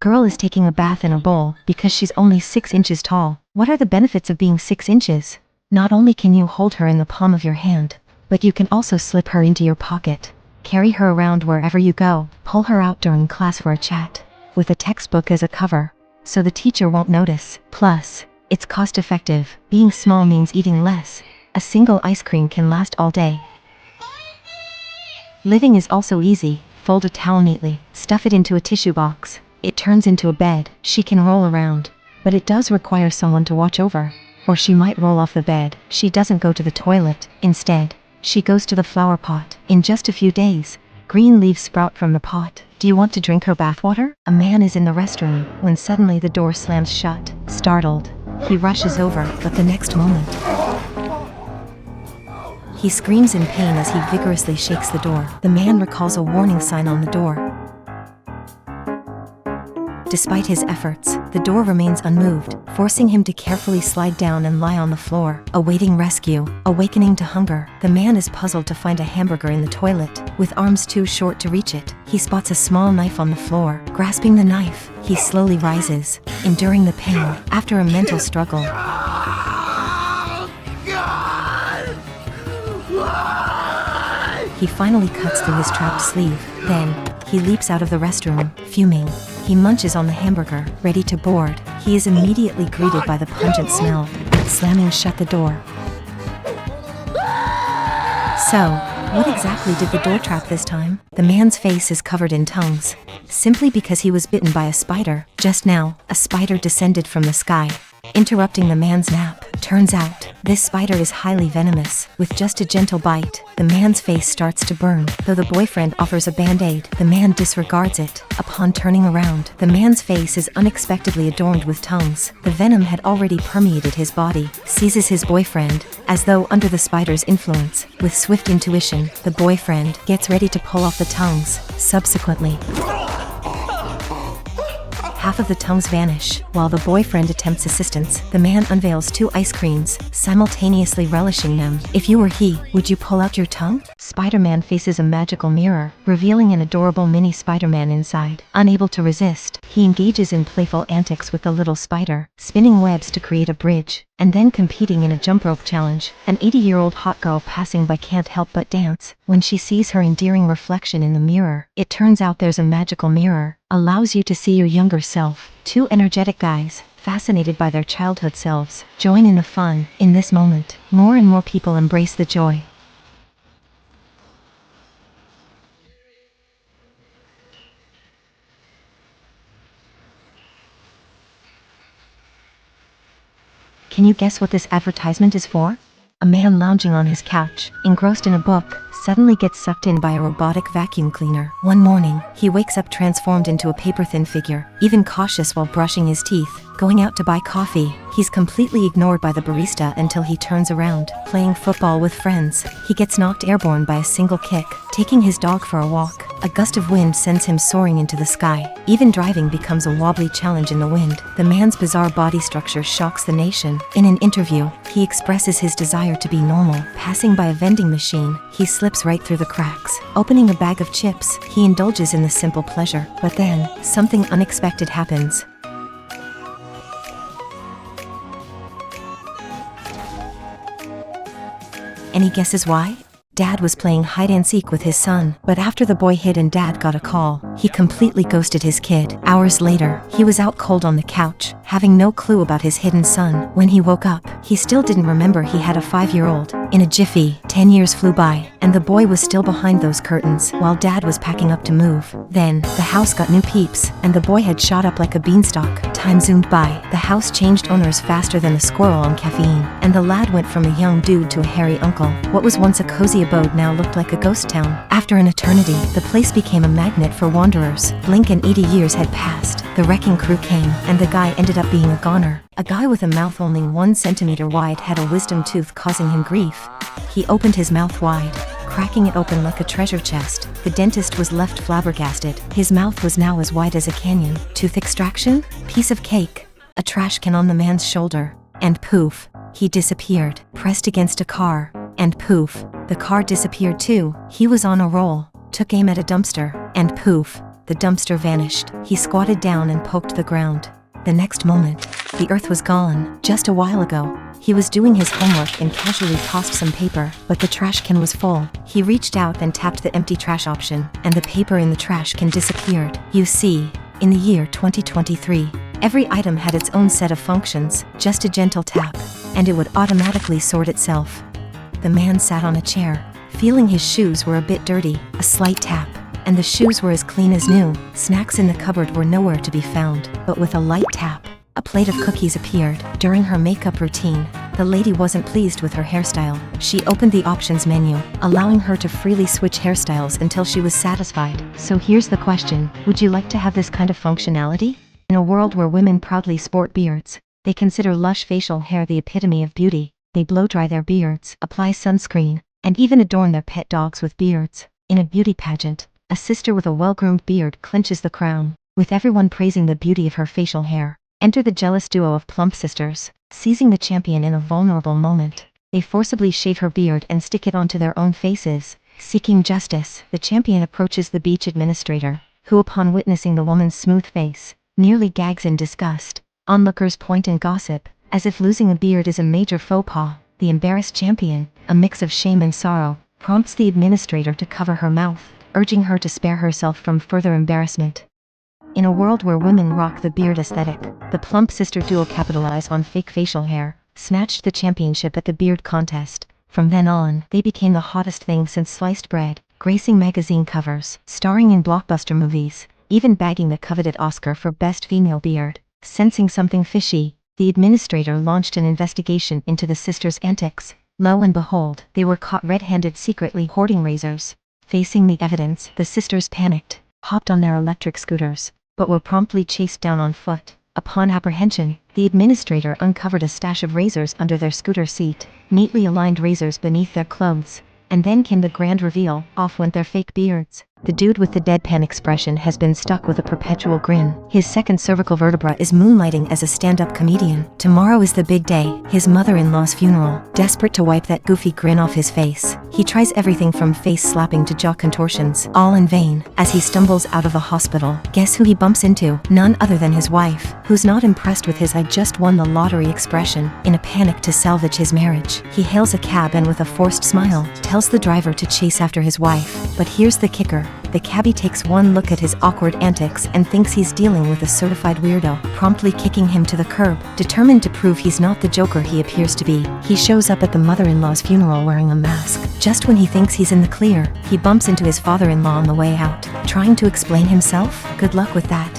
Girl is taking a bath in a bowl because she's only 6 inches tall. What are the benefits of being 6 inches? Not only can you hold her in the palm of your hand, but you can also slip her into your pocket. Carry her around wherever you go. Pull her out during class for a chat, with a textbook as a cover, so the teacher won't notice. Plus, it's cost effective. Being small means eating less. A single ice cream can last all day. Living is also easy. Fold a towel neatly, stuff it into a tissue box. It turns into a bed. She can roll around, but it does require someone to watch over, or she might roll off the bed. She doesn't go to the toilet. Instead, she goes to the flower pot. In just a few days, green leaves sprout from the pot. Do you want to drink her bathwater? A man is in the restroom when suddenly the door slams shut. Startled, he rushes over, but the next moment, he screams in pain as he vigorously shakes the door. The man recalls a warning sign on the door. Despite his efforts, the door remains unmoved, forcing him to carefully slide down and lie on the floor, awaiting rescue. Awakening to hunger, the man is puzzled to find a hamburger in the toilet. With arms too short to reach it, he spots a small knife on the floor. Grasping the knife, he slowly rises, enduring the pain. After a mental struggle, he finally cuts through his trapped sleeve. Then, he leaps out of the restroom, fuming. He munches on the hamburger, ready to board. He is immediately greeted by the pungent smell, slamming shut the door. So, what exactly did the door trap this time? The man's face is covered in tongues, simply because he was bitten by a spider. Just now, a spider descended from the sky, interrupting the man's nap. Turns out, this spider is highly venomous. With just a gentle bite, the man's face starts to burn. Though the boyfriend offers a band-aid, the man disregards it. Upon turning around, the man's face is unexpectedly adorned with tongues. The venom had already permeated his body. Seizes his boyfriend, as though under the spider's influence. With swift intuition, the boyfriend gets ready to pull off the tongues. Subsequently, half of the tongues vanish. While the boyfriend attempts assistance, the man unveils 2 ice creams, simultaneously relishing them. If you were he, would you pull out your tongue? Spider-Man faces a magical mirror, revealing an adorable mini Spider-Man inside. Unable to resist, he engages in playful antics with the little spider, spinning webs to create a bridge, and then competing in a jump rope challenge. An 80-year-old hot girl passing by can't help but dance when she sees her endearing reflection in the mirror. It turns out there's a magical mirror, allows you to see your younger self. 2 energetic guys, fascinated by their childhood selves, join in the fun. In this moment, more and more people embrace the joy. Can you guess what this advertisement is for? A man lounging on his couch, engrossed in a book, suddenly gets sucked in by a robotic vacuum cleaner. One morning, he wakes up transformed into a paper-thin figure, even cautious while brushing his teeth. Going out to buy coffee, he's completely ignored by the barista until he turns around. Playing football with friends, he gets knocked airborne by a single kick. Taking his dog for a walk, a gust of wind sends him soaring into the sky. Even driving becomes a wobbly challenge in the wind. The man's bizarre body structure shocks the nation. In an interview, he expresses his desire to be normal. Passing by a vending machine, he slips right through the cracks. Opening a bag of chips, he indulges in the simple pleasure. But then, something unexpected happens. Any guesses why? Dad was playing hide-and-seek with his son, but after the boy hid and Dad got a call, he completely ghosted his kid. Hours later, he was out cold on the couch, having no clue about his hidden son. When he woke up, he still didn't remember he had a 5-year-old. In a jiffy, 10 years flew by, and the boy was still behind those curtains while Dad was packing up to move. Then, the house got new peeps, and the boy had shot up like a beanstalk. Time zoomed by. The house changed owners faster than a squirrel on caffeine, and the lad went from a young dude to a hairy uncle. What was once a cozy abode now looked like a ghost town. After an eternity, the place became a magnet for wanderers. Blink and 80 years had passed. The wrecking crew came, and the guy ended up being a goner. A guy with a mouth only 1 centimeter wide had a wisdom tooth causing him grief. He opened his mouth wide, cracking it open like a treasure chest. The dentist was left flabbergasted. His mouth was now as wide as a canyon. Tooth extraction? Piece of cake. A trash can on the man's shoulder. And poof, he disappeared. Pressed against a car. And poof, the car disappeared too. He was on a roll. Took aim at a dumpster. And poof, the dumpster vanished. He squatted down and poked the ground. The next moment, the earth was gone. Just a while ago, he was doing his homework and casually tossed some paper, but the trash can was full. He reached out and tapped the empty trash option, and the paper in the trash can disappeared. You see, in the year 2023, every item had its own set of functions, just a gentle tap, and it would automatically sort itself. The man sat on a chair, feeling his shoes were a bit dirty. A slight tap, and the shoes were as clean as new. Snacks in the cupboard were nowhere to be found, but with a light tap, a plate of cookies appeared. During her makeup routine, the lady wasn't pleased with her hairstyle. She opened the options menu, allowing her to freely switch hairstyles until she was satisfied. So here's the question, would you like to have this kind of functionality? In a world where women proudly sport beards, they consider lush facial hair the epitome of beauty. They blow-dry their beards, apply sunscreen, and even adorn their pet dogs with beards. In a beauty pageant, a sister with a well-groomed beard clinches the crown, with everyone praising the beauty of her facial hair. Enter the jealous duo of plump sisters. Seizing the champion in a vulnerable moment, they forcibly shave her beard and stick it onto their own faces. Seeking justice, the champion approaches the beach administrator, who upon witnessing the woman's smooth face, nearly gags in disgust. Onlookers point and gossip, as if losing a beard is a major faux pas. The embarrassed champion, a mix of shame and sorrow, prompts the administrator to cover her mouth, urging her to spare herself from further embarrassment. In a world where women rock the beard aesthetic, the plump sister duo capitalized on fake facial hair, snatched the championship at the beard contest. From then on, they became the hottest thing since sliced bread, gracing magazine covers, starring in blockbuster movies, even bagging the coveted Oscar for Best Female Beard. Sensing something fishy, the administrator launched an investigation into the sisters' antics. Lo and behold, they were caught red-handed secretly hoarding razors. Facing the evidence, the sisters panicked, hopped on their electric scooters, but were promptly chased down on foot. Upon apprehension, the administrator uncovered a stash of razors under their scooter seat, neatly aligned razors beneath their clothes, and then came the grand reveal, off went their fake beards. The dude with the deadpan expression has been stuck with a perpetual grin. His second cervical vertebra is moonlighting as a stand-up comedian. Tomorrow is the big day, his mother-in-law's funeral. Desperate to wipe that goofy grin off his face, he tries everything from face slapping to jaw contortions, all in vain. As he stumbles out of the hospital, guess who he bumps into? None other than his wife, who's not impressed with his "I just won the lottery" expression. In a panic to salvage his marriage, he hails a cab and with a forced smile, tells the driver to chase after his wife. But here's the kicker. The cabbie takes one look at his awkward antics and thinks he's dealing with a certified weirdo, promptly kicking him to the curb. Determined to prove he's not the joker he appears to be, he shows up at the mother-in-law's funeral wearing a mask. Just when he thinks he's in the clear, he bumps into his father-in-law on the way out. Trying to explain himself? Good luck with that.